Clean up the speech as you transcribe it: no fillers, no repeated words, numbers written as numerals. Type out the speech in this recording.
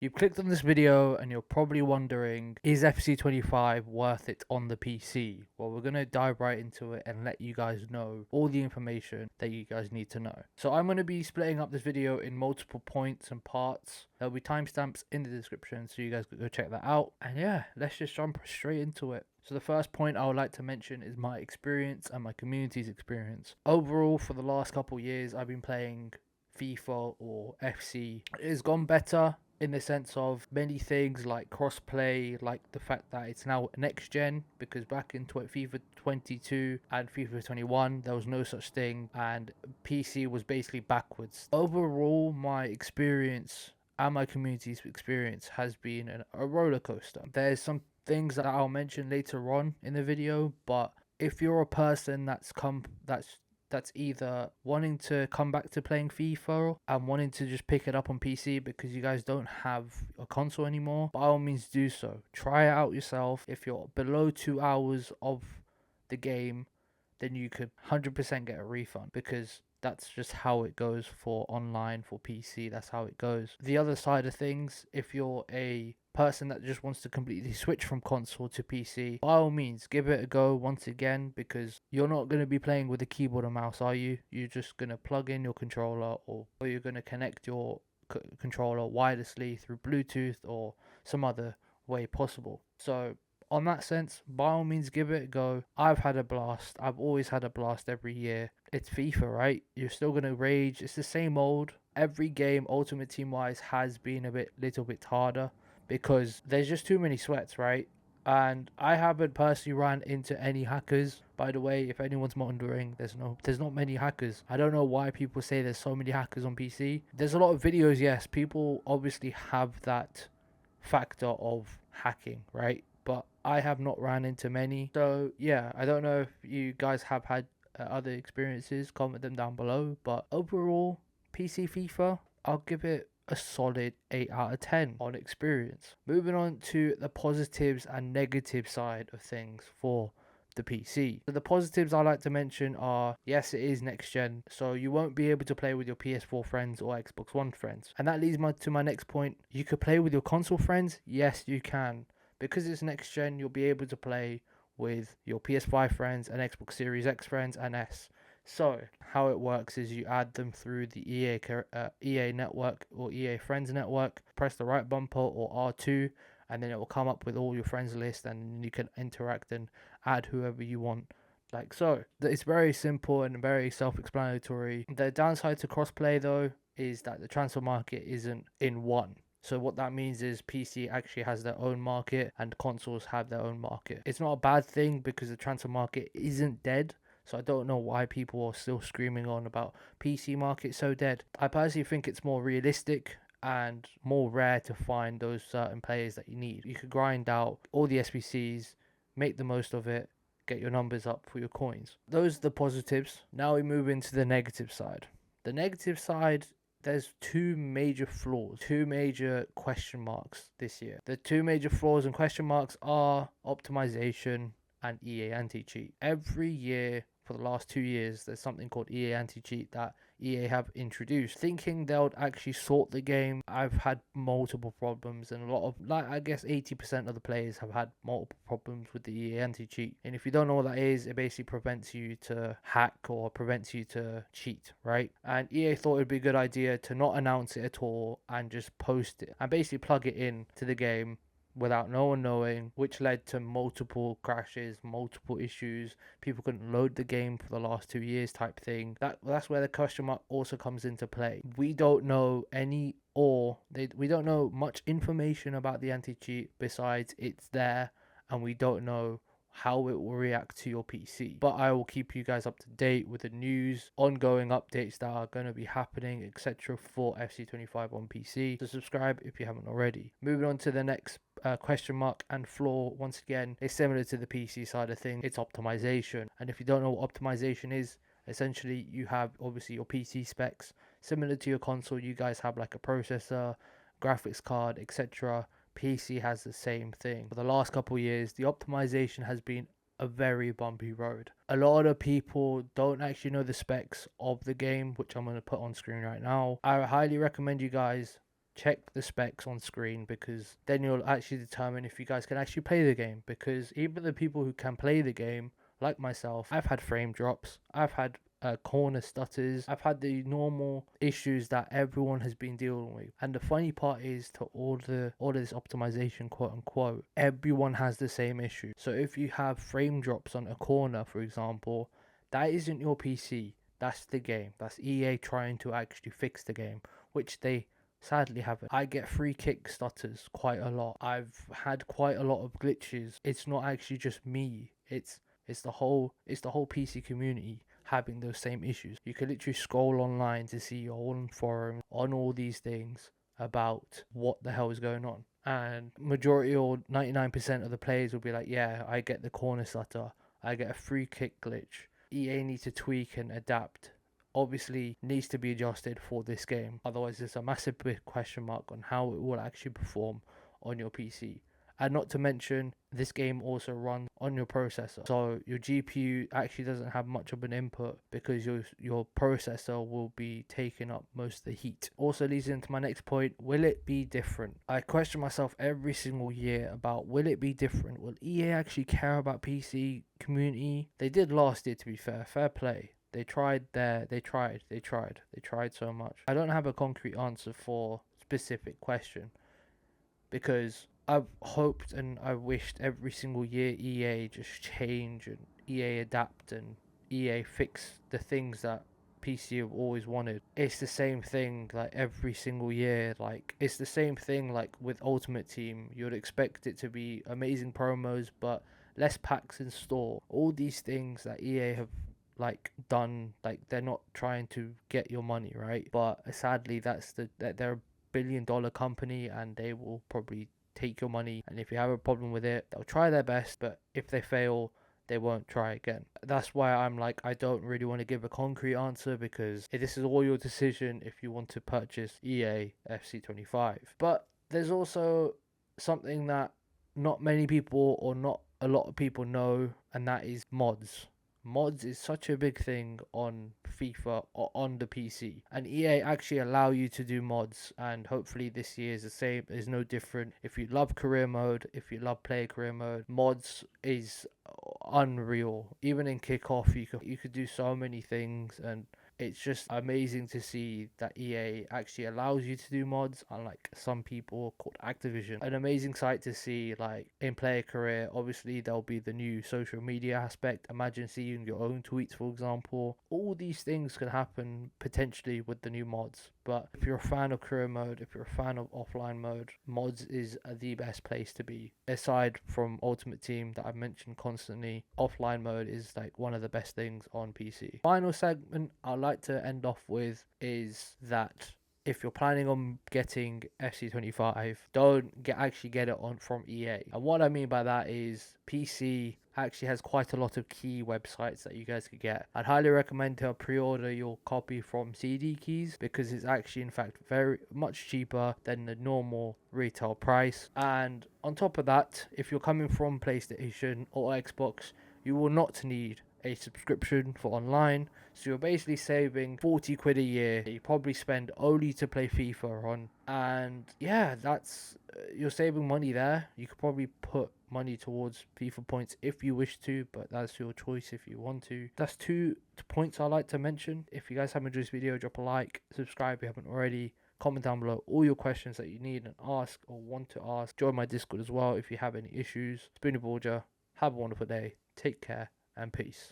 You've clicked on this video and you're probably wondering, is FC25 worth it on the PC? Well, we're going to dive right into it and let you guys know all the information that you guys need to know. So I'm going to be splitting up this video in multiple points and parts. There'll be timestamps in the description so you guys can go check that out. And yeah, let's just jump straight into it. So the first point I would like to mention is my experience and my community's experience. Overall, for the last couple years, I've been playing FIFA or FC. It has gone better in the sense of many things like crossplay, like the fact that it's now next gen, because back in FIFA 22 and FIFA 21 there was no such thing, and PC was basically backwards. Overall, my experience and my community's experience has been a roller coaster. There's some things that I'll mention later on in the video, but if you're a person that's either wanting to come back to playing FIFA and wanting to just pick it up on PC because you guys don't have a console anymore, by all means do so. Try it out yourself. If you're below 2 hours of the game, then you could 100% get a refund, because that's just how it goes for online, for PC. That's how it goes. The other side of things, if you're a person that just wants to completely switch from console to PC, by all means give it a go once again, because you're not going to be playing with a keyboard and mouse, are you? You're just going to plug in your controller, or you're going to connect your controller wirelessly through Bluetooth or some other way possible. So on that sense, by all means give it a go. I've had a blast. I've always had a blast every year. It's FIFA, right? You're still going to rage. It's the same old. Every game, Ultimate Team wise, has been little bit harder, because there's just too many sweats, right? And I haven't personally run into any hackers. By the way, if anyone's wondering, there's not many hackers. I don't know why people say there's so many hackers on PC. There's a lot of videos, yes. People obviously have that factor of hacking, right? But I have not ran into many. So yeah, I don't know if you guys have had other experiences. Comment them down below. But overall, PC FIFA, I'll give it a solid 8 out of 10 on experience. Moving on to the positives and negative side of things for the PC. So the positives I like to mention are, yes, it is next gen, so you won't be able to play with your PS4 friends or Xbox One friends. And that leads me to my next point. You could play with your console friends. Yes, you can. Because it's next gen, you'll be able to play with your PS5 friends and Xbox Series X friends and S. So how it works is you add them through the EA network or EA Friends network. Press the right bumper or R2, and then it will come up with all your friends list, and you can interact and add whoever you want, like so. It's very simple and very self-explanatory. The downside to crossplay though is that the transfer market isn't in one. So what that means is PC actually has their own market and consoles have their own market. It's not a bad thing because the transfer market isn't dead. So I don't know why people are still screaming on about PC market so dead. I personally think it's more realistic and more rare to find those certain players that you need. You could grind out all the SBCs, make the most of it, get your numbers up for your coins. Those are the positives. Now we move into the negative side. The negative side, there's two major flaws, two major question marks this year. The two major flaws and question marks are optimization and EA anti-cheat. Every year for the last 2 years, there's something called EA anti-cheat that EA have introduced, thinking they'll actually sort the game. I've had multiple problems, and a lot of, like, I guess 80% of the players have had multiple problems with the EA anti-cheat. And if you don't know what that is, it basically prevents you to hack or prevents you to cheat, right? And EA thought it'd be a good idea to not announce it at all and just post it and basically plug it in to the game without no one knowing, which led to multiple crashes, multiple issues. People couldn't load the game for the last 2 years type thing. That's where the question mark also comes into play. We don't know we don't know much information about the anti-cheat besides it's there, and we don't know how it will react to your PC. But I will keep you guys up to date with the news, ongoing updates that are going to be happening, etc. for FC25 on PC. So subscribe if you haven't already. Moving on to the next question mark and flaw, once again, is similar to the PC side of things. It's optimization. And if you don't know what optimization is, essentially you have obviously your PC specs. Similar to your console, you guys have like a processor, graphics card, etc. PC has the same thing. For the last couple of years, the optimization has been a very bumpy road. A lot of people don't actually know the specs of the game, which I'm going to put on screen right now. I highly recommend you guys check the specs on screen, because then you'll actually determine if you guys can actually play the game. Because even the people who can play the game, like myself, I've had frame drops, I've had corner stutters, I've had the normal issues that everyone has been dealing with. And the funny part is, to all of this optimization, quote unquote, everyone has the same issue. So if you have frame drops on a corner, for example, that isn't your PC, that's the game. That's EA trying to actually fix the game, which they sadly haven't. I get free kick stutters quite a lot. I've had quite a lot of glitches. It's not actually just me. It's the whole PC community having those same issues. You can literally scroll online to see all on forums on all these things about what the hell is going on. And majority or 99% of the players will be like, yeah, I get the corner stutter, I get a free kick glitch. EA needs to tweak and adapt. Obviously needs to be adjusted for this game. Otherwise there's a massive big question mark on how it will actually perform on your PC. And not to mention, this game also runs on your processor. So your GPU actually doesn't have much of an input, because your processor will be taking up most of the heat. Also leads into my next point, will it be different? I question myself every single year about, will it be different? Will EA actually care about PC community? They did last year, to be fair. Fair play. They tried so much. I don't have a concrete answer for specific question, because I've hoped and I wished every single year EA just change and EA adapt and EA fix the things that PC have always wanted. It's the same thing like every single year. Like it's the same thing like with Ultimate Team. You'd expect it to be amazing promos but less packs in store. All these things that EA have like done, like they're not trying to get your money, right? But sadly that they're a billion-dollar company and they will probably take your money, and if you have a problem with it, they'll try their best, but if they fail, they won't try again. That's why I'm like, I don't really want to give a concrete answer, because this is all your decision if you want to purchase EA FC25. But there's also something that not many people or not a lot of people know, and that is mods. Mods is such a big thing on FIFA or on the PC, and EA actually allow you to do mods, and hopefully this year is the same, is no different. If you love career mode, if you love player career mode, mods is unreal. Even in kickoff you could do so many things, and it's just amazing to see that EA actually allows you to do mods, unlike some people called Activision. An amazing sight to see, like in player career. Obviously there'll be the new social media aspect. Imagine seeing your own tweets, for example. All these things can happen potentially with the new mods. But if you're a fan of career mode, if you're a fan of offline mode, mods is the best place to be. Aside from Ultimate Team that I've mentioned constantly, offline mode is like one of the best things on PC. Final segment I'd like to end off with is that if you're planning on getting FC25, don't actually get it on from EA. And what I mean by that is PC actually has quite a lot of key websites that you guys could get. I'd highly recommend to pre-order your copy from CD Keys, because it's actually in fact very much cheaper than the normal retail price. And on top of that, if you're coming from PlayStation or Xbox, you will not need a subscription for online, so you're basically saving 40 quid a year that you probably spend only to play FIFA on. And yeah, that's you're saving money there. You could probably put money towards FIFA points if you wish to, but that's your choice if you want to. That's two points I like to mention. If you guys have enjoyed this video, drop a like, subscribe if you haven't already, comment down below all your questions that you need and ask or want to ask. Join my Discord as well if you have any issues. It's been Borja. Have a wonderful day. Take care and peace.